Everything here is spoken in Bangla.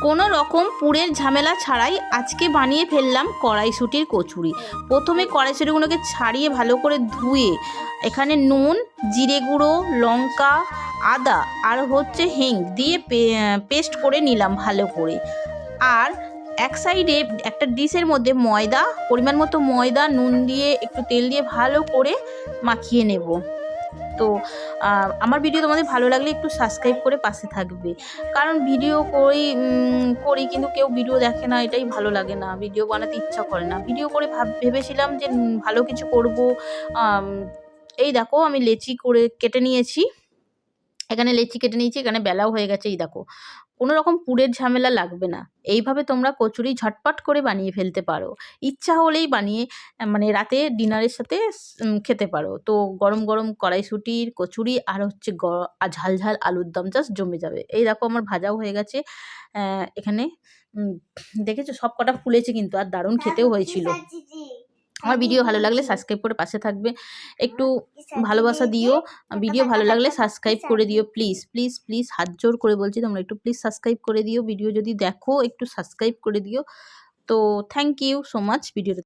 কোনো রকম পুরের ঝামেলা ছাড়াই আজকে বানিয়ে ফেললাম কড়াইশুঁটির কচুরি। প্রথমে কড়াইশুঁটিগুলোকে ছাড়িয়ে ভালো করে ধুয়ে এখানে নুন, জিরে গুঁড়ো, লঙ্কা, আদা আর হচ্ছে হিং দিয়ে পেস্ট করে নিলাম ভালো করে। আর এক সাইডে একটা ডিশের মধ্যে ময়দা, পরিমাণ মতো ময়দা, নুন দিয়ে একটু তেল দিয়ে ভালো করে মাখিয়ে নেব। তো আমার ভিডিও তোমাদের ভালো লাগলে একটু সাবস্ক্রাইব করে পাশে থাকবে, কারণ ভিডিও করি কিন্তু কেউ ভিডিও দেখে না, এটাই ভালো লাগে না, ভিডিও বানাতে ইচ্ছা করে না। ভিডিও করে ভেবেছিলাম যে ভালো কিছু করব। এই দেখো আমি লেচি করে কেটে নিয়েছি, এখানে লেচি কেটে নিয়েছি, এখানে বেলাও হয়ে গেছে। এই দেখো, কোনো রকম পুরের ঝামেলা লাগবে না। এইভাবে তোমরা কচুরি ঝটপট করে বানিয়ে ফেলতে পারো। ইচ্ছা হলেই বানিয়ে মানে রাতে ডিনারের সাথে খেতে পারো। তো গরম গরম কড়াইশুঁটির কচুরি আর হচ্ছে ঝাল ঝাল আলুর দম জাস্ট জমে যাবে। এই দেখো আমার ভাজাও হয়ে গেছে। এখানে দেখেছো সব কটা ফুলেছে কিন্তু, আর দারুণ খেতেও হয়েছিল। আমার ভিডিও ভালো লাগলে সাবস্ক্রাইব করে পাশে থাকবে, একটু ভালোবাসা দিও। ভিডিও ভালো লাগলে সাবস্ক্রাইব করে দিও প্লিজ প্লিজ প্লিজ, হাত জোর করে বলছি তোমরা একটু প্লিজ সাবস্ক্রাইব করে দিও। ভিডিও যদি দেখো একটু সাবস্ক্রাইব করে দিও। তো থ্যাংক ইউ সো মাচ ভিডিওটা